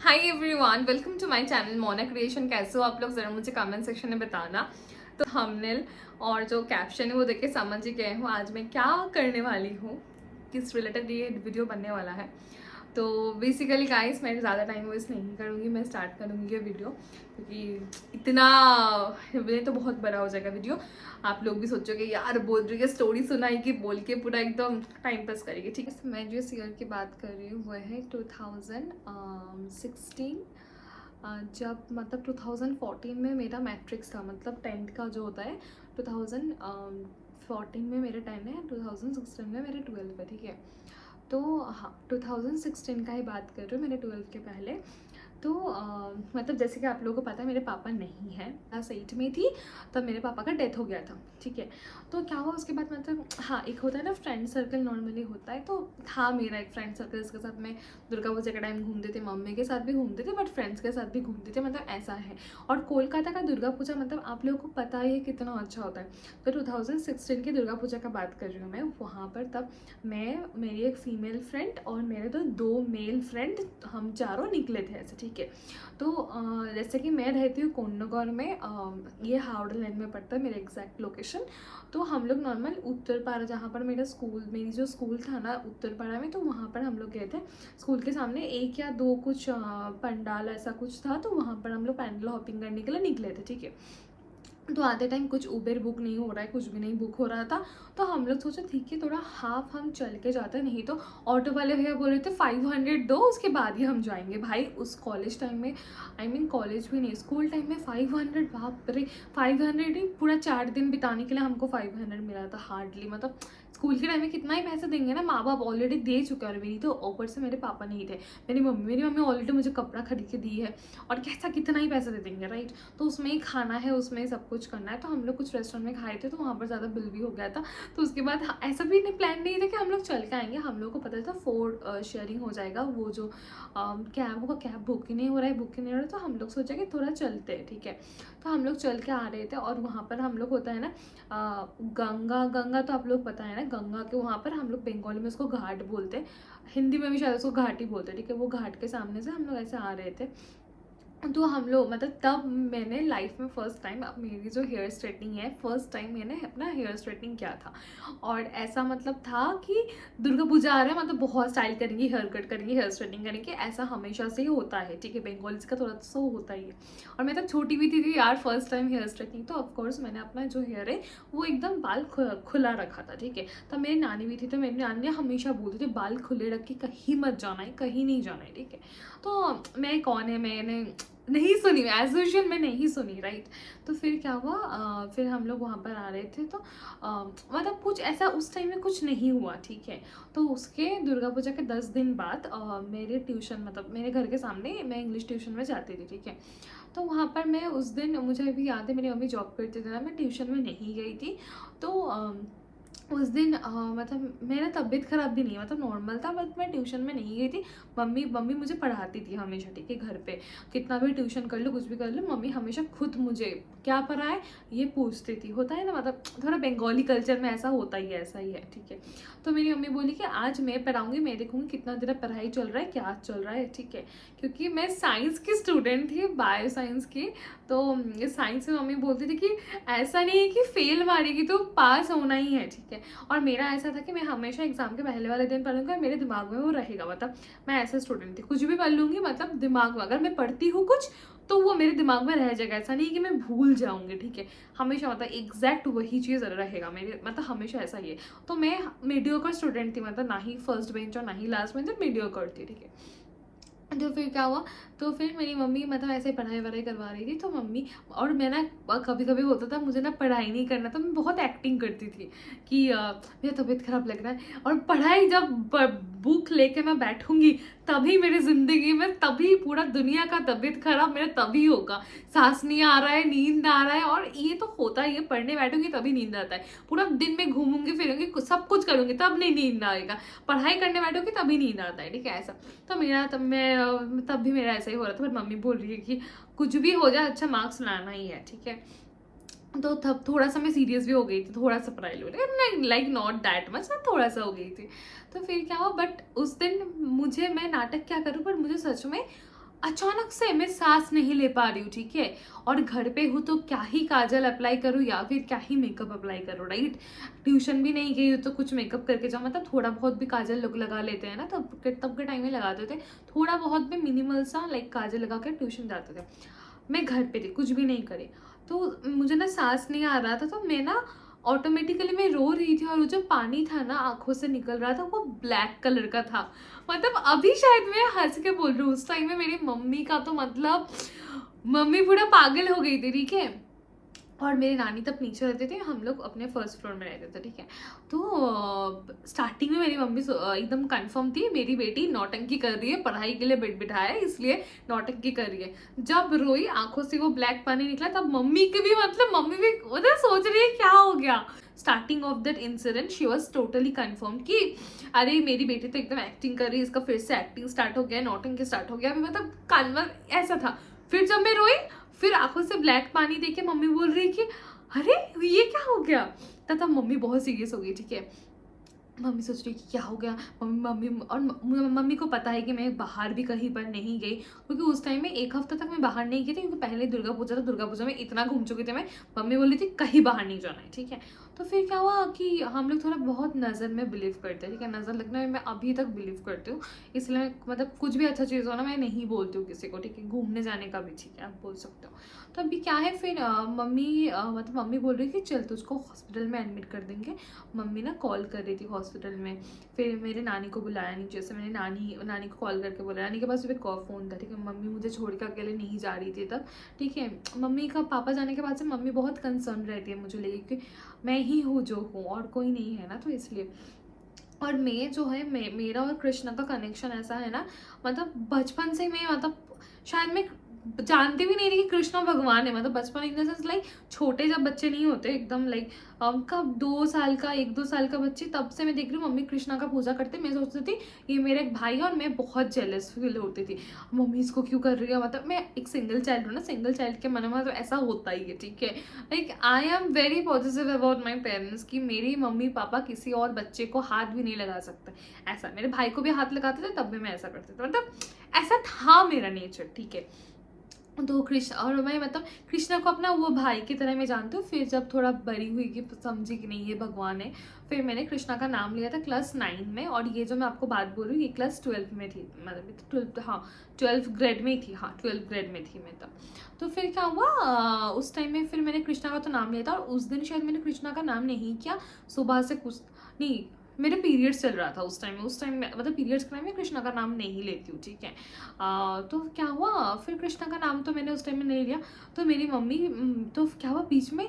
Hi everyone, welcome to my channel Mona creation. कैसे हो आप लोग, ज़रा मुझे कमेंट सेक्शन में बताना। तो थंबनेल और जो कैप्शन है वो देख के समझ ही गए हो आज मैं क्या करने वाली हूँ, किस रिलेटेड ये वीडियो बनने वाला है। तो बेसिकली गाइस, मैं ज़्यादा टाइम वेस्ट नहीं करूँगी, मैं स्टार्ट करूँगी ये वीडियो, क्योंकि इतना ये तो बहुत बड़ा हो जाएगा वीडियो। आप लोग भी सोचोगे यार बोल रही है, स्टोरी सुनाएगी बोल के पूरा एकदम टाइम पास करेगी। ठीक है, मैं जिस ईयर की बात कर रही हूँ वो है 2016। जब मतलब 2014 में मेरा मैट्रिक्स था, मतलब 10th का जो होता है 2014 में मेरे 10 है, 2016 में मेरे 12 है। ठीक है, तो हाँ 2016 का ही बात कर रही हूँ, मेरे 12 के पहले। तो मतलब जैसे कि आप लोगों को पता है मेरे पापा नहीं हैं, क्लास 8 में थी तब मेरे पापा का डेथ हो गया था। ठीक है, तो क्या हुआ उसके बाद, मतलब हाँ एक होता है ना फ्रेंड सर्कल, नॉर्मली होता है। तो था मेरा एक फ्रेंड सर्कल जिसके साथ मैं दुर्गा पूजा के टाइम घूमते थे, मम्मी के साथ भी घूमते थे, बट फ्रेंड्स के साथ भी घूमते थे, मतलब ऐसा है। और कोलकाता का दुर्गा पूजा मतलब आप लोगों को पता ही है कितना अच्छा होता है। तो 2016 की दुर्गा पूजा का बात कर रही हूँ मैं, वहाँ पर तब मैं, मेरी एक फीमेल फ्रेंड और मेरे तो 2 मेल फ्रेंड, हम चारों निकले थे ऐसे। ठीक है, तो जैसे कि मैं रहती हूँ कोन्नगौर में, ये हावड़ा लाइन में पड़ता है मेरा एग्जैक्ट लोकेशन। तो हम लोग नॉर्मल उत्तरपाड़ा, जहाँ पर मेरा स्कूल, मेरी जो स्कूल था ना उत्तरपाड़ा में, तो वहाँ पर हम लोग गए थे। स्कूल के सामने एक या दो कुछ पंडाल ऐसा कुछ था, तो वहाँ पर हम लोग पैंडल हॉपिंग करने के लिए निकले थे। ठीक है, तो आधे टाइम कुछ उबेर बुक नहीं हो रहा है, कुछ भी नहीं बुक हो रहा था। तो हम लोग सोचे ठीक है थोड़ा हाफ हम चल के जाते हैं, नहीं तो ऑटो वाले भैया बोल रहे थे 500 दो उसके बाद ही हम जाएंगे। भाई उस कॉलेज टाइम में, आई मीन कॉलेज भी नहीं, स्कूल टाइम में 500, बाप रे। 500 ही पूरा 4 दिन बिताने के लिए हमको 500 मिला था हार्डली। मतलब स्कूल के टाइम में कितना ही पैसे देंगे ना, माँ बाप ऑलरेडी दे चुके हैं। और मेरी तो ऊपर से मेरे पापा नहीं थे, मेरी मम्मी ऑलरेडी मुझे कपड़ा खरीद के दी है, और कैसा कितना ही पैसे दे देंगे, राइट। तो उसमें ही खाना है, उसमें ही सब कुछ करना है। तो हम लोग कुछ रेस्टोरेंट में खाए थे, तो वहाँ पर ज़्यादा बिल भी हो गया था। तो उसके बाद ऐसा भी नहीं, प्लान नहीं था कि हम लोग चल के आएंगे। हम लोग को पता था 4 शेयरिंग हो जाएगा, वो जो कैब होगा, कैब बुक ही नहीं हो रहा है, बुक ही नहीं हो रहा है। तो हम लोग सोचा कि थोड़ा चलते हैं। ठीक है, तो हम लोग चल के आ रहे थे, और वहाँ पर हम लोग होता है ना गंगा, गंगा तो आप लोग पता है ना, गंगा के वहाँ पर हम लोग बंगाली में उसको घाट बोलते हैं, हिंदी में भी शायद उसको घाट ही बोलते हैं। ठीक है, वो घाट के सामने से हम लोग ऐसे आ रहे थे। तो हम लोग, मतलब तब मैंने लाइफ में फ़र्स्ट टाइम, अब मेरी जो हेयर स्ट्रेटनिंग है, फ़र्स्ट टाइम मैंने अपना हेयर स्ट्रेटनिंग किया था। और ऐसा मतलब था कि दुर्गा पूजा आ रहा है, मतलब बहुत स्टाइल करेंगे, हेयर कट करेंगे, हेयर स्ट्रेटनिंग करेंगे, ऐसा हमेशा से ही होता है। ठीक है, बंगालीज का थोड़ा सा होता ही है। और मैं तब छोटी भी थी यार, फर्स्ट टाइम हेयर स्ट्रेटनिंग, तो ऑफकोर्स मैंने अपना जो हेयर है वो एकदम बाल खुला रखा था। ठीक है, तब मेरी नानी भी थी, तो मेरी नानी ने हमेशा बोलती थी बाल खुले रख के कहीं मत जाना है, कहीं नहीं जाना है। ठीक है, तो मैं कौन है, मैंने नहीं सुनी, एज यूजल मैं नहीं सुनी, राइट। तो फिर क्या हुआ, फिर हम लोग वहाँ पर आ रहे थे, तो मतलब कुछ ऐसा उस टाइम में कुछ नहीं हुआ। ठीक है, तो उसके दुर्गा पूजा के 10 दिन बाद मेरे ट्यूशन, मतलब मेरे घर के सामने मैं इंग्लिश ट्यूशन में जाती थी। ठीक है, तो वहाँ पर मैं उस दिन, मुझे अभी याद है मेरी मम्मी जॉब करती थी ना, मैं ट्यूशन में नहीं गई थी। तो उस दिन मतलब मेरा तबीयत ख़राब भी नहीं है, मतलब नॉर्मल था, बट मैं ट्यूशन में नहीं गई थी। मम्मी मम्मी मुझे पढ़ाती थी हमेशा। ठीक है, घर पे कितना भी ट्यूशन कर लो, कुछ भी कर लो, मम्मी हमेशा खुद मुझे क्या पढ़ाए ये पूछती थी। होता है ना, मतलब थोड़ा बंगाली कल्चर में ऐसा होता ही है, ऐसा ही है। ठीक है, तो मेरी मम्मी बोली कि आज मैं पढ़ाऊँगी, मैं देखूँगी कितना तेरा पढ़ाई चल रहा है, क्या चल रहा है। ठीक है, क्योंकि मैं साइंस की स्टूडेंट थी, बायो साइंस की। तो साइंस में मम्मी बोलती थी कि ऐसा नहीं है कि फेल मारेगी तो पास होना ही है। ठीक है, और मेरा ऐसा था कि मैं हमेशा एग्जाम के पहले वाले दिन पढ़ूंगी और मेरे दिमाग में वो रहेगा। मतलब मैं ऐसा स्टूडेंट थी, कुछ भी पढ़ लूँगी, मतलब दिमाग में अगर मैं पढ़ती हूँ कुछ तो वो मेरे दिमाग में रह जाएगा, ऐसा नहीं कि मैं भूल जाऊँगी। ठीक है, हमेशा मतलब एग्जैक्ट वही चीज़ रहेगा मेरे, मतलब हमेशा ऐसा ही है। तो मैं मीडियोकर स्टूडेंट थी, मतलब ना ही फर्स्ट बेंच और ना ही लास्ट बेंच, मीडियोकर थी। ठीक है, तो फिर क्या हुआ, तो फिर मेरी मम्मी मतलब ऐसे पढ़ाई वढ़ाई करवा रही थी, तो मम्मी, और मैं ना कभी कभी होता था मुझे ना पढ़ाई नहीं करना, तो मैं बहुत एक्टिंग करती थी कि मेरा तबीयत खराब लग रहा है, और पढ़ाई जब बुक लेके मैं बैठूंगी तभी मेरी ज़िंदगी में, तभी पूरा दुनिया का तबीयत खराब मेरा तभी होगा। सांस नहीं आ रहा है, नींद आ रहा है, और ये तो होता ही है, पढ़ने बैठूंगी तभी नींद आता है। पूरा दिन में घूमूंगी फिरूंगी, सब कुछ करूंगी, तब नहीं नींद आएगा। पढ़ाई करने बैठूंगी तभी नींद आता है। ठीक है, ऐसा। तो मेरा तब भी मेरा ऐसा ही हो रहा था, पर मम्मी बोल रही है कि कुछ भी हो जाए अच्छा मार्क्स लाना ही है। ठीक है, तो तब थोड़ा सा मैं सीरियस भी हो गई थी, थोड़ा सा पढ़ाई लो, लाइक नॉट दैट मच, मैं थोड़ा सा हो गई थी। तो फिर क्या हुआ, बट उस दिन मुझे, मैं नाटक क्या करूँ, पर मुझे सच में अचानक से मैं सांस नहीं ले पा रही हूँ, ठीक है। और घर पे हूँ तो क्या ही काजल अप्लाई करूँ या फिर क्या ही मेकअप अप्लाई करूँ, राइट। ट्यूशन भी नहीं गई हूँ तो कुछ मेकअप करके जाऊँ, मतलब थोड़ा बहुत भी काजल लोग लगा लेते हैं ना, तब के टाइम में लगाते थे। थोड़ा बहुत भी मिनिमल सा लाइक काजल लगा कर ट्यूशन जाते थे। मैं घर पे थी, कुछ भी नहीं करे, तो मुझे ना सांस नहीं आ रहा था, तो मैं ना ऑटोमेटिकली मैं रो रही थी, और वो जो पानी था ना आंखों से निकल रहा था वो ब्लैक कलर का था। मतलब अभी शायद मैं हंस के बोल रही हूँ, उस टाइम में मेरी मम्मी का तो मतलब मम्मी पूरा पागल हो गई थी, ठीक है। और मेरी नानी तब नीचे रहते थे, हम लोग अपने फर्स्ट फ्लोर में रहते थे, ठीक है। तो स्टार्टिंग में मेरी मम्मी एकदम कंफर्म थी मेरी बेटी नौटंकी कर रही है, पढ़ाई के लिए बिठाया है इसलिए नौटंकी कर रही है। जब रोई आंखों से वो ब्लैक पानी निकला, तब मम्मी की भी मतलब मम्मी भी मतलब सोच रही है क्या हो गया। Starting of that incident she was totally confirm कि अरे मेरी बेटी तो एकदम एक्टिंग कर रही है, इसका फिर से एक्टिंग स्टार्ट हो गया, नौटंकी स्टार्ट हो गया, अभी मतलब कानवर ऐसा था। फिर जब मैं रोई, फिर आंखों से ब्लैक पानी देखे मम्मी बोल रही कि अरे ये क्या हो गया। तब मम्मी बहुत सीरियस हो गई, ठीक है। मम्मी सोच रही कि क्या हो गया, मम्मी और मम्मी को पता है कि मैं बाहर भी कहीं पर नहीं गई, क्योंकि उस टाइम में एक हफ्ता तक मैं बाहर नहीं गई थी, क्योंकि पहले दुर्गा पूजा था, दुर्गा पूजा में इतना घूम चुकी थी मैं। मम्मी बोली थी कहीं बाहर नहीं जाना है, ठीक है। तो फिर क्या हुआ कि हम लोग थोड़ा बहुत नज़र में बिलीव करते हैं, ठीक है। नज़र लगने में मैं अभी तक बिलीव करती हूँ, इसलिए मैं मतलब कुछ भी अच्छा चीज़ हो ना मैं नहीं बोलती हूँ किसी को, ठीक है। घूमने जाने का भी ठीक है, आप बोल सकते हो। तो अभी क्या है, फिर मतलब मम्मी बोल रही कि चल तुझको हॉस्पिटल में एडमिट कर देंगे। मम्मी ना कॉल कर रही थी हॉस्पिटल में, फिर मेरे नानी को बुलाया नीचे से, मैंने नानी को कॉल करके बोला, नानी के पास फिर फ़ोन था, ठीक है। मम्मी मुझे छोड़ के अकेले नहीं जा रही थी तब, ठीक है। मम्मी का पापा जाने के बाद से मम्मी बहुत कंसर्न रहती है मुझे लेके कि मैं ही हूँ जो हूँ और कोई नहीं है ना, तो इसलिए। और मैं जो है मेरा और कृष्णा का कनेक्शन ऐसा है ना, मतलब बचपन से मैं मतलब शायद मैं जानती भी नहीं थी कि कृष्णा भगवान है। मतलब बचपन इन द सेंस लाइक छोटे जब बच्चे नहीं होते एकदम लाइक कब 2 साल का 1-2 साल का बच्चे, तब से मैं देख रही हूँ मम्मी कृष्णा का पूजा करते। मैं सोचती थी ये मेरा एक भाई है, और मैं बहुत जेलस फील होती थी मम्मी इसको क्यों कर रही है। मतलब मैं एक सिंगल चाइल्ड हूँ ना, सिंगल चाइल्ड के मन में तो ऐसा होता ही है, ठीक है। Like I am very positive about my parents कि मेरी मम्मी पापा किसी और बच्चे को हाथ भी नहीं लगा सकते। ऐसा मेरे भाई को भी हाथ लगाते थे तब भी मैं ऐसा करती थी, मतलब ऐसा था मेरा नेचर, ठीक है। तो कृष्ण और मैं मतलब कृष्णा को अपना वो भाई की तरह मैं जानती हूँ। फिर जब थोड़ा बड़ी हुई कि समझी कि नहीं ये भगवान है, फिर मैंने कृष्णा का नाम लिया था क्लास 9 में। और ये जो मैं आपको बात बोल रही हूँ ये क्लास 12 में थी, मतलब 12, हाँ 12th ग्रेड में ही थी, हाँ 12th ग्रेड में थी मैं तब। तो फिर क्या हुआ उस टाइम में फिर मैंने कृष्णा का तो नाम लिया था, और उस दिन शायद मैंने कृष्णा का नाम नहीं किया, सुबह से कुछ नहीं, मेरे पीरियड्स चल रहा था उस टाइम में मतलब पीरियड्स के टाइम में कृष्णा का नाम नहीं लेती हूँ, ठीक है। तो क्या हुआ फिर कृष्णा का नाम तो मैंने उस टाइम में नहीं लिया। तो मेरी मम्मी तो क्या हुआ बीच में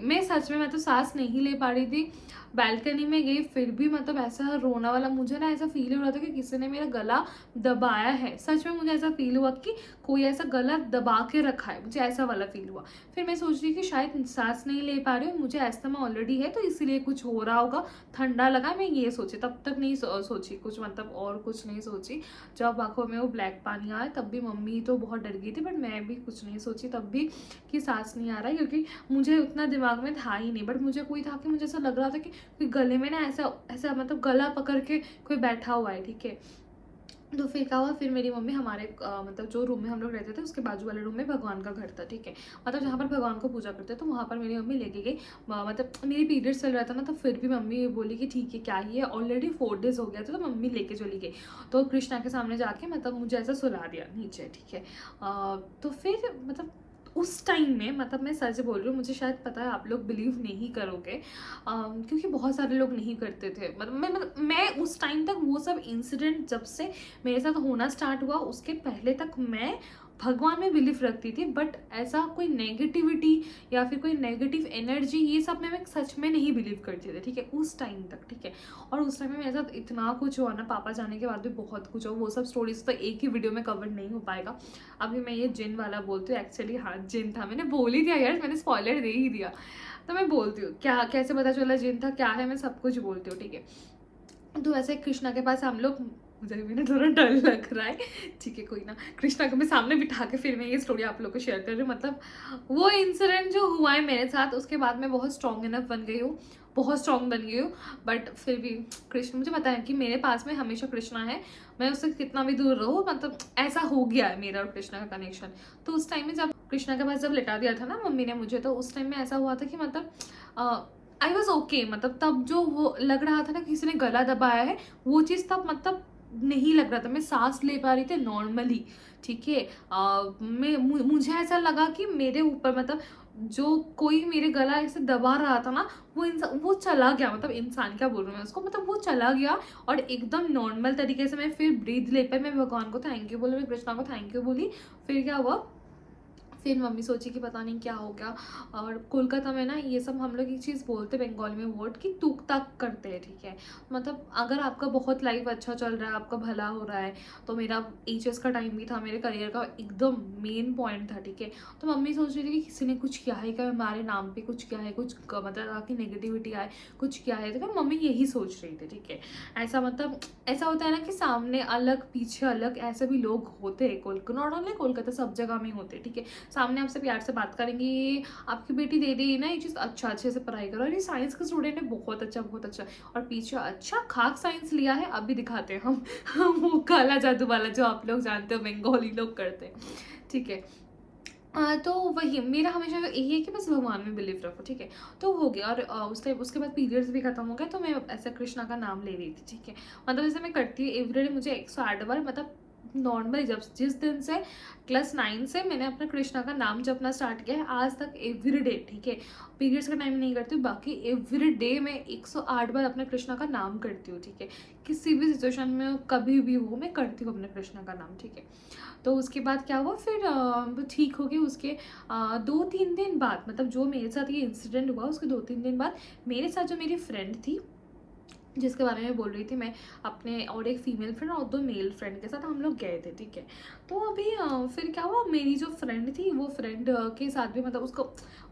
मैं सच में मैं तो सांस नहीं ले पा रही थी। बालकनी में गई, फिर भी मतलब ऐसा रोना वाला मुझे ना ऐसा फील हो रहा था कि किसी ने मेरा गला दबाया है। सच में मुझे ऐसा फील हुआ कि कोई ऐसा गला दबा के रखा है, मुझे ऐसा वाला फील हुआ। फिर मैं सोच रही कि शायद सांस नहीं ले पा रही हूँ, मुझे अस्थमा ऑलरेडी है तो इसीलिए कुछ हो रहा होगा, ठंडा लगा, मैं ये सोची। तब तक नहीं सोची कुछ, मतलब और कुछ नहीं सोची। जब आंखों में वो ब्लैक पानी आया तब भी मम्मी तो बहुत डर गई थी, बट मैं भी कुछ नहीं सोची तब भी कि सांस नहीं आ रहा है, क्योंकि मुझे उतना दिमाग में था ही नहीं। बट मुझे कोई था कि मुझे ऐसा लग रहा था कि गले में ना ऐसा ऐसा मतलब गला पकड़ के कोई बैठा हुआ है, ठीक है। तो फिर क्या हुआ, फिर मेरी मम्मी हमारे मतलब जो रूम में हम लोग रहते थे उसके बाजू वाले रूम में भगवान का घर था, ठीक है। मतलब जहाँ पर भगवान को पूजा करते तो वहाँ पर मेरी मम्मी लेके गई। मतलब मेरी पीरियड्स चल रहा था ना, तो फिर भी मम्मी बोली कि ठीक है क्या ही है, ऑलरेडी 4 डेज हो गया था, तो मम्मी लेके चली गई। तो कृष्णा के सामने जाके मतलब मुझे ऐसा सुला दिया नीचे, ठीक है। तो फिर मतलब उस टाइम में मतलब मैं सच बोल रही हूँ, मुझे शायद पता है आप लोग बिलीव नहीं करोगे, क्योंकि बहुत सारे लोग नहीं करते थे। मतलब मैं उस टाइम तक वो सब इंसिडेंट जब से मेरे साथ होना स्टार्ट हुआ उसके पहले तक मैं भगवान में बिलीव रखती थी, बट ऐसा कोई नेगेटिविटी या फिर कोई नेगेटिव एनर्जी ये सब में मैं सच में नहीं बिलीव करती थी, ठीक है, उस टाइम तक, ठीक है। और उस टाइम में मेरे साथ इतना कुछ हुआ ना, पापा जाने के बाद भी बहुत कुछ हुआ, वो सब स्टोरीज तो एक ही वीडियो में कवर नहीं हो पाएगा। अभी मैं ये जिन वाला बोलती हूँ, एक्चुअली हाँ जिन था, मैंने बोल ही दिया यार, मैंने स्पॉइलर दे ही दिया। तो मैं बोलती हूँ क्या कैसे पता चला जिन था क्या है, मैं सब कुछ बोलती हूँ, ठीक है। तो वैसे कृष्णा के पास हम लोग मुझे भी थोड़ा डर लग रहा है। ठीक है, कोई ना, कृष्णा को मैं सामने बिठा के फिर मैं ये स्टोरी आप लोग को शेयर कर रही हूँ। मतलब वो इंसिडेंट जो हुआ है मेरे साथ, उसके बाद मैं बहुत स्ट्रॉन्ग इनफ बन गई हूँ, बहुत स्ट्रॉन्ग बन गई हूँ। बट फिर भी कृष्ण, मुझे पता है कि मेरे पास में हमेशा कृष्णा है, मैं उससे कितना भी दूर रहूँ, मतलब ऐसा हो गया है मेरा और कृष्णा का कनेक्शन। तो उस टाइम में जब कृष्णा के पास जब लिटा दिया था ना मम्मी ने मुझे, तो उस टाइम में ऐसा हुआ था कि मतलब आई वॉज ओके। मतलब तब जो वो लग रहा था ना किसी ने गला दबाया है, वो चीज़ तब मतलब नहीं लग रहा था। मैं सांस ले पा रही थी नॉर्मली। ठीक है, मुझे ऐसा लगा कि मेरे ऊपर मतलब जो कोई मेरे गला ऐसे दबा रहा था ना, वो इंसान वो चला गया। मतलब इंसान क्या बोल रही हूँ मैं उसको, मतलब वो चला गया और एकदम नॉर्मल तरीके से मैं फिर ब्रीथ ले पाई। मैं भगवान को थैंक यू बोली, मैं कृष्णा को थैंक यू बोली। फिर क्या हुआ, फिर मम्मी सोची कि पता नहीं क्या हो गया। और कोलकाता में ना ये सब हम लोग एक चीज़ बोलते हैं बंगाली में वर्ड कि तुक ताक करते हैं। ठीक है, मतलब अगर आपका बहुत लाइफ अच्छा चल रहा है, आपका भला हो रहा है, तो मेरा एचएस का टाइम भी था, मेरे करियर का एकदम मेन पॉइंट था। ठीक है, तो मम्मी सोच रही थी कि किसी ने कुछ किया है क्या, हमारे नाम पे कुछ किया है, कुछ मतलब आपकी नेगेटिविटी आए, कुछ किया है। तो मम्मी यही सोच रही थी। ठीक है, ऐसा मतलब ऐसा होता है ना कि सामने अलग पीछे अलग ऐसे भी लोग होते हैं। नॉट ओनली कोलकाता, सब जगह में होते हैं। ठीक है, सामने आपसे प्यार से बात करेंगे, आपकी बेटी दे दी ना ये चीज़, अच्छा अच्छे से पढ़ाई करो, और ये साइंस का स्टूडेंट है, बहुत अच्छा बहुत अच्छा। और पीछे अच्छा खाक साइंस लिया है, अभी दिखाते हैं हम वो काला जादू वाला जो आप लोग जानते हो बंगाली लोग करते हैं। ठीक है, तो वही मेरा हमेशा यही है कि बस भगवान में बिलीव रखो। ठीक है, तो हो गया। और उसके बाद पीरियड्स भी खत्म हो गए, तो मैं ऐसा कृष्णा का नाम ले रही थी। ठीक है, मतलब जैसे मैं करती हूँ एवरीडे, मुझे 108 बार, मतलब नॉर्मली जब जिस दिन से क्लास 9 से मैंने अपना कृष्णा का नाम जपना स्टार्ट किया है आज तक एवरीडे। ठीक है, पीरियड्स का टाइम नहीं करती हूँ, बाकी एवरीडे मैं 108 बार अपने कृष्णा का नाम करती हूँ। ठीक है, किसी भी सिचुएशन में कभी भी हो मैं करती हूँ अपने कृष्णा का नाम। ठीक है, तो उसके बाद क्या हुआ, फिर ठीक हो गई। उसके 2-3 दिन बाद, मतलब जो मेरे साथ ये इंसिडेंट हुआ उसके 2-3 दिन बाद, मेरे साथ जो मेरी फ्रेंड थी जिसके बारे में बोल रही थी मैं, अपने और एक फीमेल फ्रेंड और 2 मेल फ्रेंड के साथ हम लोग गए थे। ठीक है, तो अभी फिर क्या हुआ, मेरी जो फ्रेंड थी वो फ्रेंड के साथ भी मतलब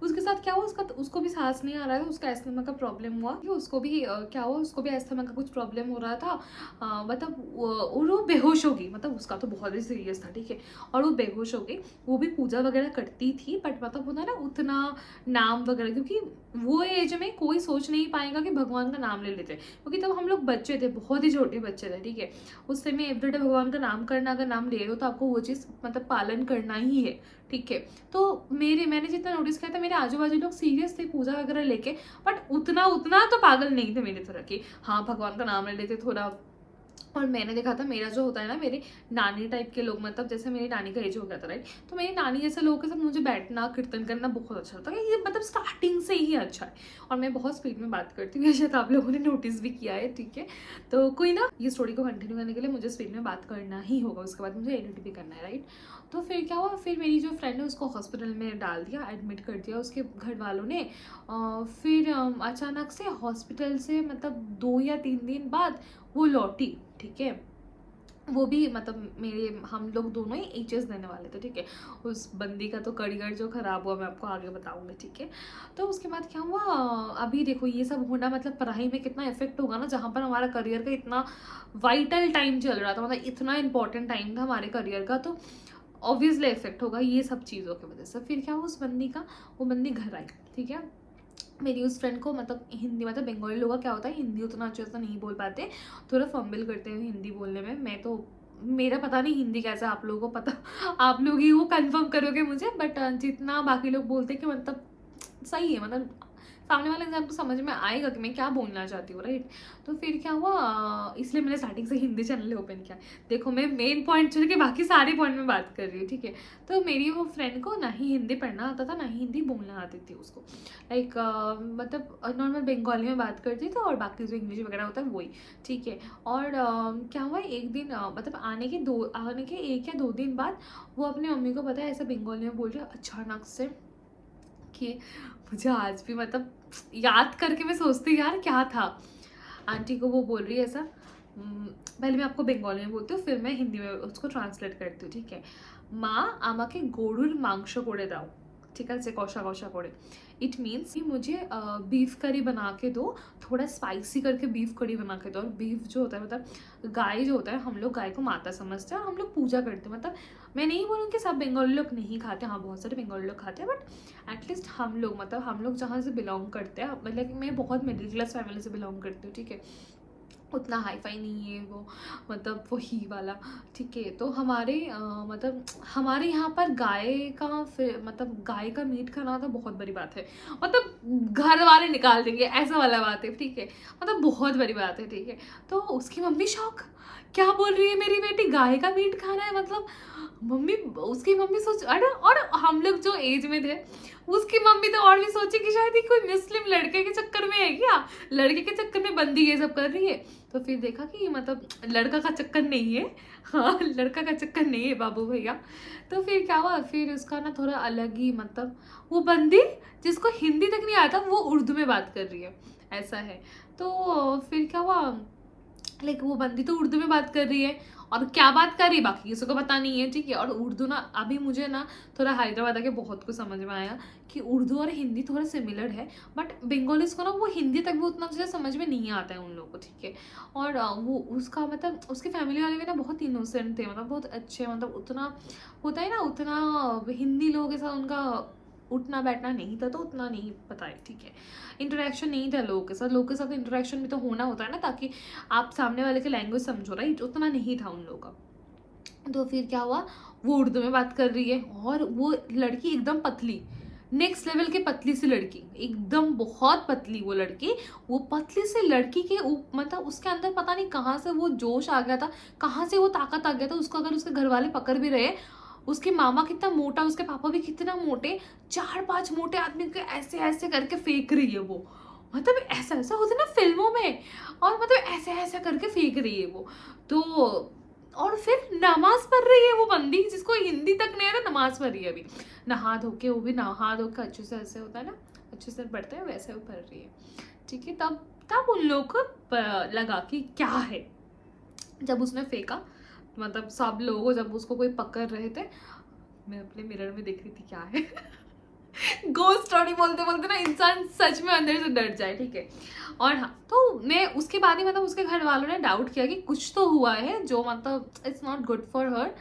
उसके साथ क्या हुआ, उसको भी सांस नहीं आ रहा था, उसका एस्थमा का प्रॉब्लम हुआ कि उसको भी क्या हुआ, उसको भी एस्थमा का कुछ प्रॉब्लम हो रहा था। मतलब वो बेहोश हो गई, मतलब उसका तो बहुत ही सीरियस था। ठीक है, और वो बेहोश हो गई। वो भी पूजा वगैरह करती थी, बट मतलब होता है ना उतना नाम वगैरह, क्योंकि वो एज में कोई सोच नहीं पाएगा कि भगवान का नाम ले लेते, क्योंकि तब हम लोग बच्चे थे, बहुत ही छोटे बच्चे थे। ठीक है, उस समय एवरीडे भगवान का नाम करना, अगर नाम ले रहे हो तो आपको वो चीज़ मतलब पालन करना ही है। ठीक है, तो मैंने जितना नोटिस किया था, मेरे आजू बाजू लोग सीरियस थे पूजा वगैरह लेके, बट उतना उतना तो पागल नहीं थे मेरी तरह की। हाँ, भगवान का नाम ले लेते थोड़ा। और मैंने देखा था मेरा जो होता है ना, मेरे नानी टाइप के लोग, मतलब जैसे मेरी नानी का एज हो गया था राइट, तो मेरी नानी जैसे लोगों के साथ मुझे बैठना कीर्तन करना बहुत अच्छा लगता है। ये मतलब स्टार्टिंग से ही अच्छा है। और मैं बहुत स्पीड में बात करती हूँ, शायद आप लोगों ने नोटिस भी किया है। ठीक है, तो कोई ना, ये स्टोरी को कंटिन्यू करने के लिए मुझे स्पीड में बात करना ही होगा, उसके बाद मुझे एडिट भी करना है राइट। तो फिर क्या हुआ, फिर मेरी जो फ्रेंड है उसको हॉस्पिटल में डाल दिया, एडमिट कर दिया उसके घर वालों ने। फिर अचानक से हॉस्पिटल से मतलब 2 या 3 दिन बाद वो लौटी। ठीक है, वो भी मतलब हम लोग दोनों ही एचएस देने वाले थे। ठीक है, उस बंदी का तो करियर जो खराब हुआ मैं आपको आगे बताऊंगी। ठीक है, तो उसके बाद क्या हुआ, अभी देखो ये सब होना मतलब पढ़ाई में कितना इफेक्ट होगा ना, जहाँ पर हमारा करियर का इतना वाइटल टाइम चल रहा था, मतलब इतना इंपॉर्टेंट टाइम था हमारे करियर का, तो ऑब्वियसली इफेक्ट होगा ये सब चीज़ों की वजह से। फिर क्या हुआ, वो बंदी घर आई। ठीक है, मेरी उस फ्रेंड को मतलब हिंदी, मतलब बंगाली लोगों का क्या होता है, हिंदी उतना अच्छे से नहीं बोल पाते, थोड़ा फंबल करते हैं हिंदी बोलने में। मैं तो, मेरा पता नहीं हिंदी कैसा, आप लोगों को पता, आप लोग ही वो कंफर्म करोगे मुझे, बट जितना बाकी लोग बोलते हैं कि मतलब सही है, मतलब सामने वाले इंसान को समझ में आएगा कि मैं क्या बोलना चाहती हूँ राइट। तो फिर क्या हुआ, इसलिए मैंने स्टार्टिंग से हिंदी चैनल ओपन किया। देखो मैं मेन पॉइंट छोड़ के बाकी सारे पॉइंट में बात कर रही हूँ। ठीक है, तो मेरी वो फ्रेंड को ना ही हिंदी पढ़ना आता था, ना ही हिंदी बोलना आती थी उसको। लाइक मतलब नॉर्मल बंगाली में बात करती थी, और बाकी जो इंग्लिश वगैरह होता है वही। ठीक है, और क्या हुआ, एक दिन मतलब आने के 1 या 2 दिन बाद वो अपनी मम्मी को पता है ऐसा बंगाली में बोल रही है अचानक से, कि मुझे आज भी मतलब याद करके मैं सोचती यार क्या था। आंटी को वो बोल रही है ऐसा, पहले मैं आपको बंगाली में बोलती हूँ, फिर मैं हिंदी में उसको ट्रांसलेट करती हूँ। ठीक है, মা আমাকে গরুর মাংস করে দাও। ঠিক আছে, কষা কষা করে। इट मीन्स कि मुझे बीफ करी बना के दो, थोड़ा स्पाइसी करके बीफ करी बना के दो। और बीफ जो होता है मतलब गाय जो होता है, हम लोग गाय को माता समझते हैं और हम लोग पूजा करते हैं। मतलब मैं नहीं बोलूँ कि सब बंगाली लोग नहीं खाते, हाँ बहुत सारे बंगाली लोग खाते हैं, बट एटलीस्ट हम लोग मतलब हम लोग जहाँ से बिलोंग करते हैं, मतलब मैं बहुत मिडिल क्लास फैमिली से बिलोंग करती हूँ, ठीक है, उतना हाई फाई नहीं है वो, मतलब वही वाला, ठीक है। तो हमारे मतलब हमारे यहाँ पर गाय का फिर मतलब गाय का मीट खाना तो बहुत बड़ी बात है, मतलब घर वाले निकाल देंगे ऐसा वाला बात है, ठीक है, मतलब बहुत बड़ी बात है, ठीक है। तो उसकी मम्मी शौक, क्या बोल रही है मेरी बेटी, गाय का मीट खाना है, मतलब मम्मी, उसकी मम्मी सोच, अरे और हम लोग जो एज में थे, उसकी मम्मी तो और भी सोची कि शायद ये कोई मुस्लिम लड़के के चक्कर में है क्या, लड़के के चक्कर में बंदी ये सब कर रही है। तो फिर देखा कि मतलब लड़का का चक्कर नहीं है, हाँ लड़का का चक्कर नहीं है बाबू भैया। तो फिर क्या हुआ, फिर उसका ना थोड़ा अलग ही मतलब, वो बंदी जिसको हिंदी तक नहीं आता वो उर्दू में बात कर रही है, ऐसा है। तो फिर क्या हुआ, लाइक वो बंदी तो उर्दू में बात कर रही है, और क्या बात कर रही है बाकी किसी को पता नहीं है, ठीक है। और उर्दू ना अभी मुझे ना थोड़ा हैदराबाद आके बहुत कुछ समझ में आया कि उर्दू और हिंदी थोड़ा सिमिलर है, बट बंगालीज को ना वो हिंदी तक भी उतना मुझे समझ में नहीं आता है उन लोगों को, ठीक है। और वो उसका मतलब उसके फैमिली वाले भी ना बहुत इनोसेंट थे, मतलब बहुत अच्छे, मतलब उतना होता है ना, उतना हिंदी लोगों के साथ उनका उठना बैठना नहीं था, तो उतना नहीं पता है, ठीक है, इंटरेक्शन नहीं था लोगों के साथ इंटरेक्शन भी तो होना होता है ना, ताकि आप सामने वाले की लैंग्वेज समझो, राइट, उतना नहीं था उन लोगों का। तो फिर क्या हुआ, वो उर्दू में बात कर रही है, और वो लड़की एकदम पतली, नेक्स्ट लेवल की पतली सी लड़की, एकदम बहुत पतली वो लड़की, वो पतली सी लड़की के मतलब उसके अंदर पता नहीं कहाँ से वो जोश आ गया था, कहाँ से वो ताकत आ गया था उसको, अगर उसके घर वाले पकड़ भी रहे, उसके मामा कितना मोटा, उसके पापा भी कितना मोटे, 4-5 मोटे आदमी को ऐसे ऐसे करके फेंक रही है वो, मतलब ऐसा ऐसा होता है ना फिल्मों में, और मतलब ऐसे ऐसे करके फेंक रही है वो। तो और फिर नमाज पढ़ रही है वो बंदी, जिसको हिंदी तक नहीं आता, नमाज पढ़ रही है अभी, नहा धो के, वो भी नहा धो के अच्छे से, ऐसे होता है ना अच्छे से पढ़ते हैं वैसे वो पढ़ रही है, ठीक है। तब तब उन लोगों को लगा कि क्या है, जब उसने फेंका, मतलब सब लोगों जब उसको कोई पकड़ रहे थे, मैं अपने मिरर में देख रही थी क्या है गोस्ट स्टोरी बोलते बोलते ना इंसान सच में अंदर से डर जाए, ठीक है। और हाँ, तो मैं उसके बाद ही मतलब उसके घर वालों ने डाउट किया कि कुछ तो हुआ है जो मतलब it's not good for her,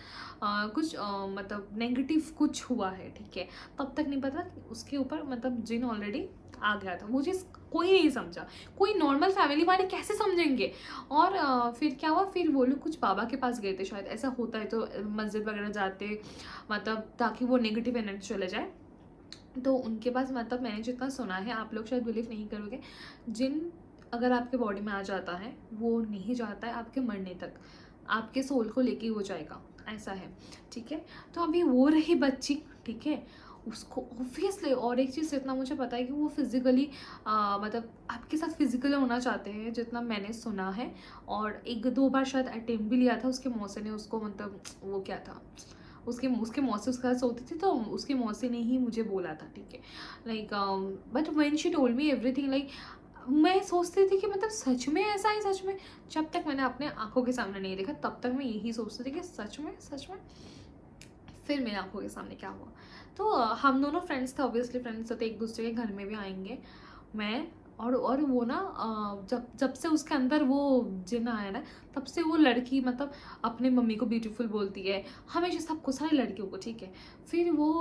कुछ मतलब नेगेटिव कुछ हुआ है, ठीक है। तब तक नहीं पता कि उसके ऊपर मतलब जिन ऑलरेडी आ गया था, वो चीज़ कोई नहीं समझा, कोई नॉर्मल फैमिली वाले कैसे समझेंगे। और फिर क्या हुआ, फिर वो लोग कुछ बाबा के पास गए थे, शायद ऐसा होता है तो मस्जिद वगैरह जाते, मतलब ताकि वो नेगेटिव एनर्जी चले जाए। तो उनके पास मतलब मैंने जितना सुना है, आप लोग शायद बिलीव नहीं करोगे, जिन अगर आपके बॉडी में आ जाता है वो नहीं जाता है आपके मरने तक, आपके सोल को लेके वो जाएगा, ऐसा है, ठीक है। तो अभी वो रही बच्ची, ठीक है, उसको ऑब्वियसली, और एक चीज़ इतना मुझे पता है कि वो फिज़िकली मतलब आपके साथ फिजिकल होना चाहते हैं, जितना मैंने सुना है। और 1-2 बार शायद अटेम्प्ट भी लिया था उसके मौसी ने उसको, मतलब वो क्या था, उसके मौसी उसके साथ सोती थी, तो उसकी मौसी ने ही मुझे बोला था, ठीक है। Like but when she told me everything, like मैं सोचती थी कि मतलब सच में ऐसा है, सच में, जब तक मैंने अपने आंखों के सामने नहीं देखा तब तक मैं यही सोचती थी कि सच में सच में। फिर मेरे आंखों के सामने क्या हुआ, तो हम दोनों फ्रेंड्स थे, ऑब्वियसली फ्रेंड्स थे, एक दूसरे के घर में भी आएंगे, मैं और वो ना जब जब से उसके अंदर वो जिन आया ना, तब से वो लड़की मतलब अपने मम्मी को ब्यूटीफुल बोलती है, हमेशा सबको, सारी लड़कियों को, ठीक है। फिर वो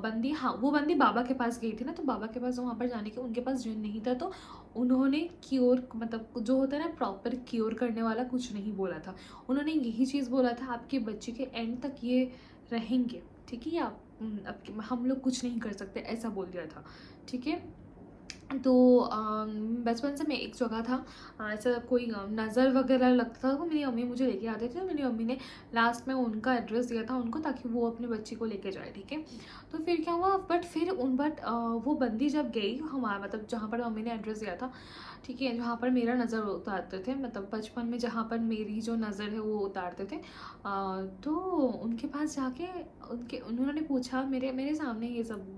बंदी, हाँ वो बंदी बाबा के पास गई थी ना, तो बाबा के पास वहाँ पर जाने के उनके पास जिन नहीं था, तो उन्होंने क्योर मतलब जो होता है ना प्रॉपर क्योर करने वाला कुछ नहीं बोला था, उन्होंने यही चीज़ बोला था, आपके बच्चे के एंड तक ये रहेंगे, ठीक है, आप अब हम लोग कुछ नहीं कर सकते, ऐसा बोल दिया था, ठीक है। तो बचपन से मैं एक जगह था, ऐसा कोई नज़र वगैरह लगता था, तो मेरी मम्मी मुझे लेके आते थे, मेरी मम्मी ने लास्ट में उनका एड्रेस दिया था उनको, ताकि वो अपने बच्ची को लेके जाए, ठीक है। तो फिर क्या हुआ, बट वो बंदी जब गई हमारा मतलब जहाँ पर मम्मी ने एड्रेस दिया था, ठीक है, जहाँ पर मेरा नज़र उतारते थे, मतलब बचपन में जहाँ पर मेरी जो नज़र है वो उतारते थे, तो उनके पास जाके उन्होंने पूछा मेरे मेरे सामने ये सब,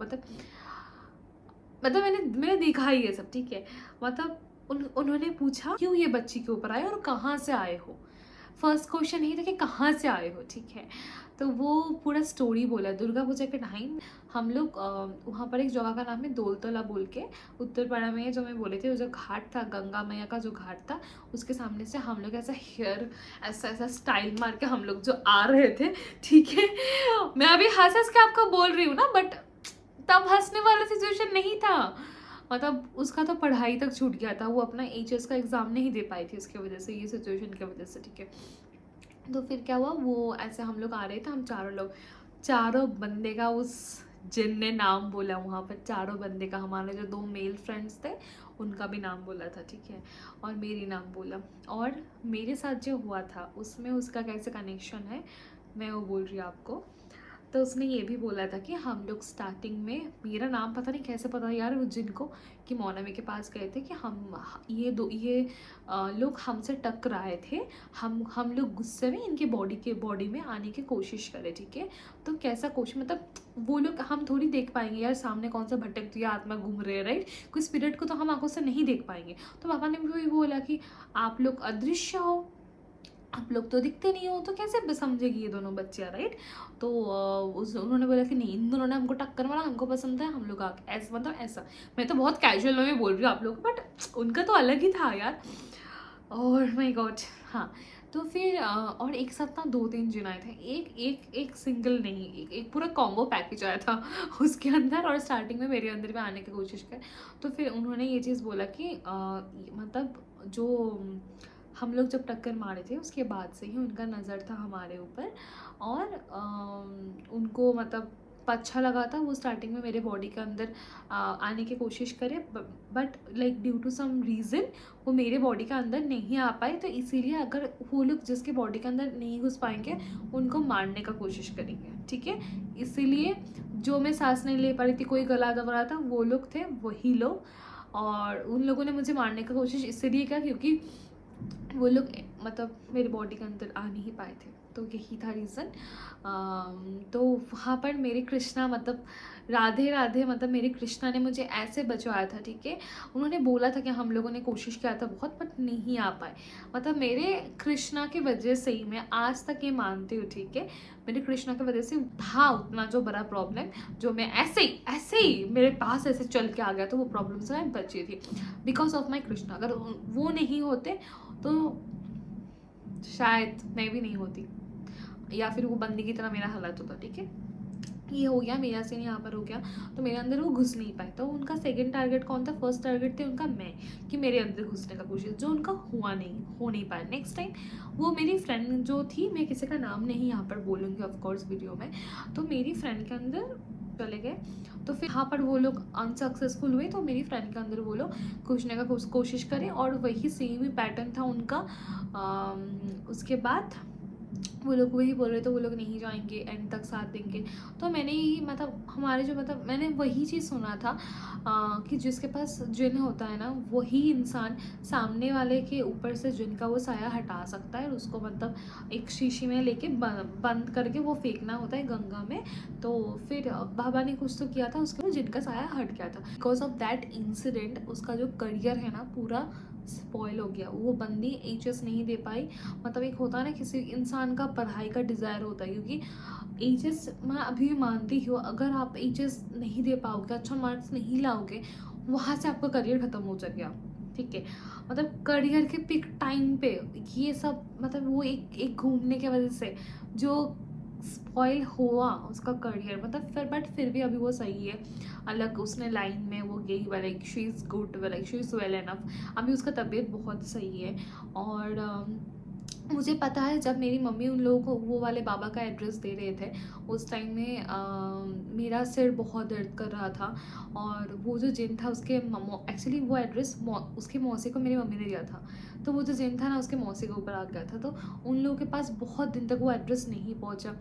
मतलब मैंने देखा ही ये सब, ठीक है। मतलब उन्होंने पूछा क्यों ये बच्ची के ऊपर आए और कहाँ से आए हो, फर्स्ट क्वेश्चन यही था कि कहाँ से आए हो, ठीक है। तो वो पूरा स्टोरी बोला। दुर्गा पूजा के टाइम हम लोग वहाँ पर एक जगह का नाम है दौलतला बोल के, उत्तरपाड़ा में है, जो मैं बोले थे, वो जो घाट था, गंगा मैया का जो घाट था, उसके सामने से हम लोग ऐसा हेयर ऐसा ऐसा स्टाइल मार के हम लोग जो आ रहे थे, ठीक है। मैं अभी हंस हंस के आपको बोल रही हूँ ना, बट तब हंसने वाला सिचुएशन नहीं था। मतलब उसका तो पढ़ाई तक छूट गया था, वो अपना एचएस का एग्ज़ाम नहीं दे पाई थी उसकी वजह से, ये सिचुएशन की वजह से, ठीक है। तो फिर क्या हुआ, वो ऐसे हम लोग आ रहे थे, हम चारों लोग, चारों बंदे का उस जिन ने नाम बोला वहाँ पर, चारों बंदे का, हमारे जो 2 मेल फ्रेंड्स थे उनका भी नाम बोला था, ठीक है, और मेरी नाम बोला। और मेरे साथ जो हुआ था उसमें उसका कैसे कनेक्शन है मैं वो बोल रही हूँ आपको। तो उसने ये भी बोला था कि हम लोग स्टार्टिंग में, मेरा नाम पता नहीं कैसे पता यार वो जिनको, कि मौनवी के पास गए थे कि हम ये लोग हमसे टकराए थे, हम लोग गुस्से में इनके बॉडी में आने की कोशिश करें, ठीक है। तो कैसा कोशिश, मतलब वो लोग हम थोड़ी देख पाएंगे यार सामने कौन सा भटकती है आत्मा घूम रहे है, राइट, कोई स्पिरिट को तो हम आंखों से नहीं देख पाएंगे। तो पापा ने भी बोला कि आप लोग अदृश्य हो, आप लोग तो दिखते नहीं हो, तो कैसे समझेगी ये दोनों बच्चियाँ, राइट। तो उन्होंने बोला कि नहीं, इन दोनों ने हमको टक्कर मारा, हमको पसंद है, हम लोग ऐसा, मतलब ऐसा। मैं तो बहुत कैजुअल में बोल रही हूँ आप लोग, बट उनका तो अलग ही था यार। और माय गॉड, हाँ। तो फिर और एक साथ ना 2-3 जिन आए थे, एक सिंगल नहीं, एक पूरा कॉम्बो पैकेज आया था उसके अंदर, और स्टार्टिंग में मेरे अंदर भी आने की कोशिश कर। तो फिर उन्होंने ये चीज़ बोला कि मतलब जो हम लोग जब टक्कर मारे थे उसके बाद से ही उनका नज़र था हमारे ऊपर, और उनको मतलब अच्छा लगा था। वो स्टार्टिंग में मेरे बॉडी के अंदर आने की कोशिश करे, but like due to some reason वो मेरे बॉडी के अंदर नहीं आ पाए। तो इसीलिए अगर वो लोग जिसके बॉडी के अंदर नहीं घुस पाएंगे उनको मारने का कोशिश करेंगे, ठीक है। इसीलिए जो मैं सांस नहीं ले पा रही थी, कोई गला दबा रहा था, वो लोग थे, वही लोग। और उन लोगों ने मुझे मारने का कोशिश इसलिए किया क्योंकि वो लोग मतलब मेरे बॉडी के अंदर आ नहीं पाए थे, तो यही था रीज़न। तो वहाँ पर मेरे कृष्णा, मतलब राधे राधे, मतलब मेरे कृष्णा ने मुझे ऐसे बचवाया था, ठीक है। उन्होंने बोला था कि हम लोगों ने कोशिश किया था बहुत, बट नहीं आ पाए। मतलब मेरे कृष्णा की वजह से ही मैं आज तक ये मानती हूँ, ठीक है, मेरे कृष्णा की वजह से था उतना जो बड़ा प्रॉब्लम, जो मैं ऐसे ही मेरे पास ऐसे चल के आ गया, तो वो प्रॉब्लम से मैं बची थी बिकॉज ऑफ माई कृष्णा। अगर वो नहीं होते तो शायद मैं भी नहीं होती, या फिर वो बंदी की तरह मेरा हालत होता, ठीक है। ये हो गया, मेरा सीन यहाँ पर हो गया, तो मेरे अंदर वो घुस नहीं पाए। तो उनका सेकंड टारगेट कौन था, फर्स्ट टारगेट थे उनका मैं, कि मेरे अंदर घुसने का कोशिश, जो उनका हो नहीं पाया। नेक्स्ट टाइम वो मेरी फ्रेंड जो थी, मैं किसी का नाम नहीं यहाँ पर बोलूँगी ऑफकोर्स वीडियो में, तो मेरी फ्रेंड के अंदर चले गए। तो फिर यहाँ पर वो लोग अनसक्सेसफुल हुए, तो मेरी फ्रेंड के अंदर वो लोग घुसने का कोशिश करें, और वही सेम ही पैटर्न था उनका। उसके बाद वो लोग वही बोल रहे थे, वो लोग नहीं जाएंगे, एंड तक साथ देंगे। तो मैंने ही मतलब हमारे जो, मतलब मैंने वही चीज़ सुना था कि जिसके पास जिन होता है ना, वही इंसान सामने वाले के ऊपर से जिन का वो साया हटा सकता है, और उसको मतलब एक शीशी में लेके बंद करके वो फेंकना होता है गंगा में। तो फिर बाबा ने कुछ तो किया था, उसके जिन का साया हट गया था। बिकॉज ऑफ दैट इंसिडेंट उसका जो करियर है ना पूरा स्पॉइल हो गया। वो बंदी एचएस नहीं दे पाई। मतलब एक होता है ना, किसी इंसान का पढ़ाई का डिज़ायर होता है, क्योंकि एचएस मैं अभी भी मानती हूँ, अगर आप एचएस नहीं दे पाओगे, अच्छा मार्क्स नहीं लाओगे, वहाँ से आपका करियर ख़त्म हो जाएगा, ठीक है। मतलब करियर के पिक टाइम पे ये सब, मतलब वो एक घूमने की वजह से जो स्पॉइल हुआ उसका करियर, मतलब फिर भी अभी वो सही है। अलग उसने लाइन में वो गई, like she is good, like she is well enough, अभी उसका तबीयत बहुत सही है। और मुझे पता है जब मेरी मम्मी उन लोगों को वो वाले बाबा का एड्रेस दे रहे थे, उस टाइम में मेरा सिर बहुत दर्द कर रहा था। और वो जो जिन था उसके एक्चुअली वो एड्रेस उसकी मौसी को मेरी मम्मी ने दिया था, तो वो जो जिन था ना उसके मौसी के ऊपर आ गया था, तो उन लोगों के पास बहुत दिन तक वो एड्रेस नहीं पहुंचा।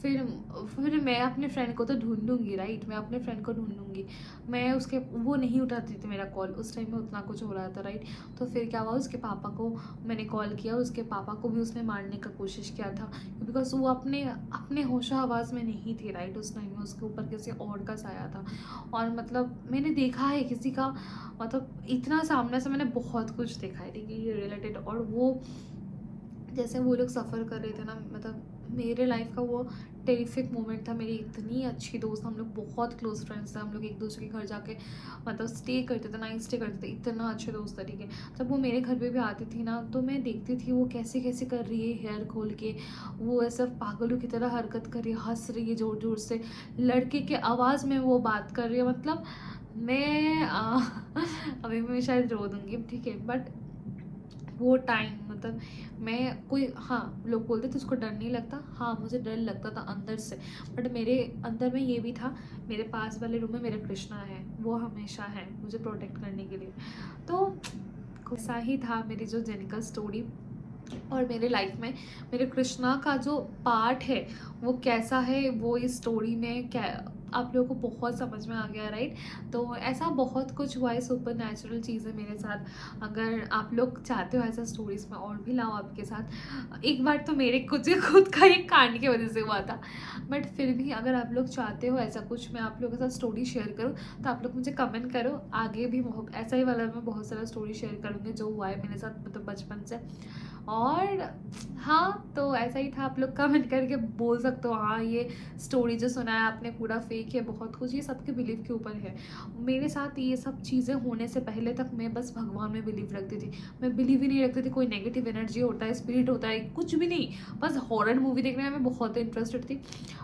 फिर मैं अपने फ्रेंड को तो ढूंढूंगी, राइट, मैं अपने फ्रेंड को ढूंढूंगी। मैं उसके, वो नहीं उठाती थी मेरा कॉल, उस टाइम में उतना कुछ हो रहा था, राइट। तो फिर क्या हुआ, उसके पापा को मैंने कॉल किया, उसके पापा को भी उसने मारने का कोशिश किया था, बिकॉज वो अपने होशो हवास में नहीं थी, राइट। उस टाइम में उसके ऊपर किसी और का साया था। और मतलब मैंने देखा है किसी का, मतलब इतना सामने से मैंने बहुत कुछ देखा है, ठीक है, ये रिलेटेड। और वो जैसे वो लोग सफ़र कर रहे थे ना, मतलब मेरे लाइफ का वो टेरिफिक मोमेंट था। मेरी इतनी अच्छी दोस्त, हम लोग बहुत क्लोज फ्रेंड्स थे, हम लोग एक दूसरे के घर जाके मतलब स्टे करते थे, नाइट स्टे करते थे, इतना अच्छे दोस्त थे, ठीक है। जब वो मेरे घर पे भी आती थी ना, तो मैं देखती थी वो कैसे कैसे कर रही है, हेयर खोल के वो ऐसा पागलों की तरह हरकत कर रही है, हंस रही है ज़ोर ज़ोर से, लड़के के आवाज़ में वो बात कर रही है। मतलब मैं अभी मैं शायद रो दूँगी, ठीक है। बट वो टाइम मतलब मैं कोई, हाँ लोग बोलते थे उसको डर नहीं लगता, हाँ मुझे डर लगता था अंदर से, बट मेरे अंदर में ये भी था, मेरे पास वाले रूम में मेरा कृष्णा है, वो हमेशा है मुझे प्रोटेक्ट करने के लिए। तो ऐसा ही था मेरी जो जेनिका स्टोरी। और मेरे लाइफ में मेरे कृष्णा का जो पार्ट है वो कैसा है, वो इस स्टोरी में क्या आप लोगों को बहुत समझ में आ गया, राइट। तो ऐसा बहुत कुछ हुआ है, सुपर नेचुरल चीज़ें मेरे साथ। अगर आप लोग चाहते हो ऐसा स्टोरीज में और भी लाओ आपके साथ, एक बार तो मेरे कुछ खुद का एक कांड की वजह से हुआ था, बट फिर भी अगर आप लोग चाहते हो ऐसा कुछ मैं आप लोगों के साथ स्टोरी शेयर करूँ, तो आप लोग मुझे कमेंट करो, आगे भी ऐसा ही वाला मैं बहुत सारा स्टोरी शेयर करूँगी जो हुआ है मेरे साथ, मतलब बचपन से। और हाँ, तो ऐसा ही था, आप लोग कमेंट करके बोल सकते हो हाँ ये स्टोरी जो सुना है आपने पूरा फेक है, बहुत कुछ ये सबके बिलीव के ऊपर है। मेरे साथ ये सब चीज़ें होने से पहले तक मैं बस भगवान में बिलीव रखती थी, मैं बिलीव ही नहीं रखती थी कोई नेगेटिव एनर्जी होता है, स्पिरिट होता है, कुछ भी नहीं। बस हॉरर मूवी देखने में मैं बहुत इंटरेस्टेड थी,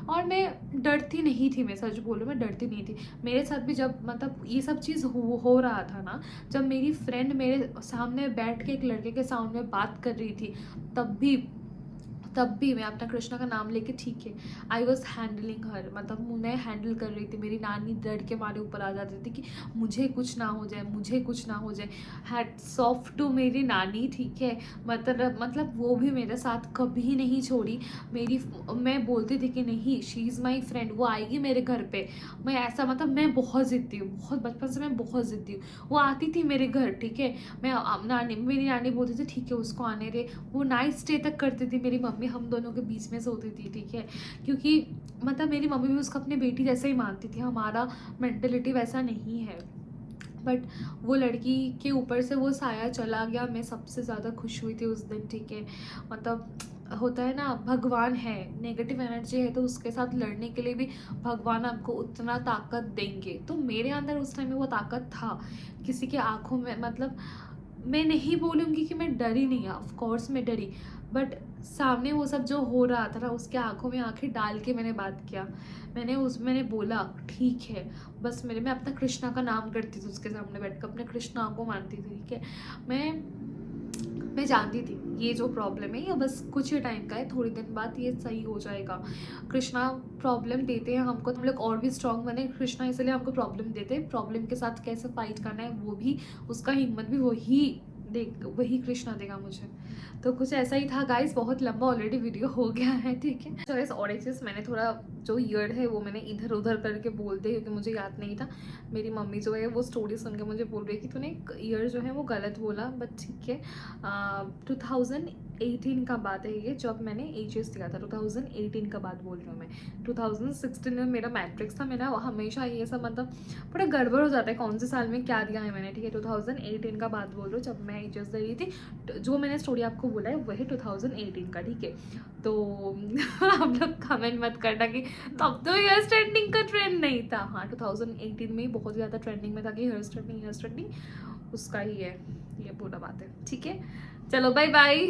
और मैं डरती नहीं थी, मैं सच बोलूँ मैं डरती नहीं थी। मेरे साथ भी जब मतलब ये सब चीज़ हो रहा था ना, जब मेरी फ्रेंड मेरे सामने बैठ के एक लड़के के सामने बात कर रही थी, तब भी मैं अपना कृष्णा का नाम लेके, ठीक है, आई वॉज हैंडलिंग हर, मतलब मैं हैंडल कर रही थी। मेरी नानी डर के मारे ऊपर आ जाती थी कि मुझे कुछ ना हो जाए, मुझे कुछ ना हो जाए। हैट्स ऑफ टू मेरी नानी, ठीक है, मतलब वो भी मेरे साथ कभी नहीं छोड़ी मेरी। मैं बोलती थी कि नहीं, शी इज़ माई फ्रेंड, वो आएगी मेरे घर पे। मैं ऐसा मतलब मैं बहुत ज़िद्दी हूँ, बहुत बचपन से मैं बहुत ज़िद्दी हूँ। वो आती थी मेरे घर, ठीक है, मेरी नानी बोलती थी ठीक है उसको आने दे। वो नाइट स्टे तक करती थी, मेरी मम्मी हम दोनों के बीच में सोती थी, ठीक है, क्योंकि मतलब मेरी मम्मी भी उसको अपनी बेटी जैसे ही मानती थी, हमारा मेंटलिटी वैसा नहीं है। बट वो लड़की के ऊपर से वो साया चला गया, मैं सबसे ज़्यादा खुश हुई थी उस दिन, ठीक है। मतलब होता है ना, भगवान है, नेगेटिव एनर्जी है तो उसके साथ लड़ने के लिए भी भगवान आपको उतना ताकत देंगे। तो मेरे अंदर उस टाइम में वो ताकत था, किसी के आँखों में मतलब मैं नहीं बोलूँगी कि मैं डरी नहीं, ऑफ कोर्स मैं डरी, बट सामने वो सब जो हो रहा था ना, उसके आंखों में आंखें डाल के मैंने बात किया। मैंने बोला ठीक है, बस मैं अपना कृष्णा का नाम करती थी उसके सामने बैठ कर, अपने कृष्णा को मानती थी, ठीक है। मैं जानती थी ये जो प्रॉब्लम है ये बस कुछ ही टाइम का है, थोड़ी दिन बाद ये सही हो जाएगा। कृष्णा प्रॉब्लम देते हैं हमको, हम लोग और भी स्ट्रांग बने। कृष्णा इसलिए हमको प्रॉब्लम देते हैं, प्रॉब्लम के साथ कैसे फाइट करना है वो भी, उसका हिम्मत भी वही कृष्णा देगा मुझे। तो कुछ ऐसा ही था गाइस, बहुत लंबा ऑलरेडी वीडियो हो गया है, ठीक है। तो गाइस और एक चीज़, मैंने थोड़ा जो ईयर है वो मैंने इधर उधर करके बोल दिया क्योंकि मुझे याद नहीं था। मेरी मम्मी जो है वो स्टोरी सुन के मुझे बोल रही है कि तूने एक ईयर जो है वो गलत बोला, बट ठीक है। 2018 का बात है ये, जब मैंने एचएस दिया था, 2018 का बात बोल रही हूँ मैं। 2016 में मेरा मैट्रिक्स था, मेरा हमेशा ये सब मतलब पूरा गड़बड़ हो जाता है कौन से साल में क्या दिया है मैंने, ठीक है। 2018 का बात बोल रही हूँ जब मैं एचएस दे रही थी, जो मैंने स्टोरी आपको बोला है वही 2018 का, ठीक है। तो आप लोग कमेंट मत करना कि तब तो हेयर स्ट्रेटनिंग का ट्रेंड नहीं था। हाँ 2018 में ही बहुत ज़्यादा ट्रेंडिंग में था कि हेयर स्ट्रेटनिंग उसका ही है, ये पूरा बात है, ठीक है। चलो बाय बाय।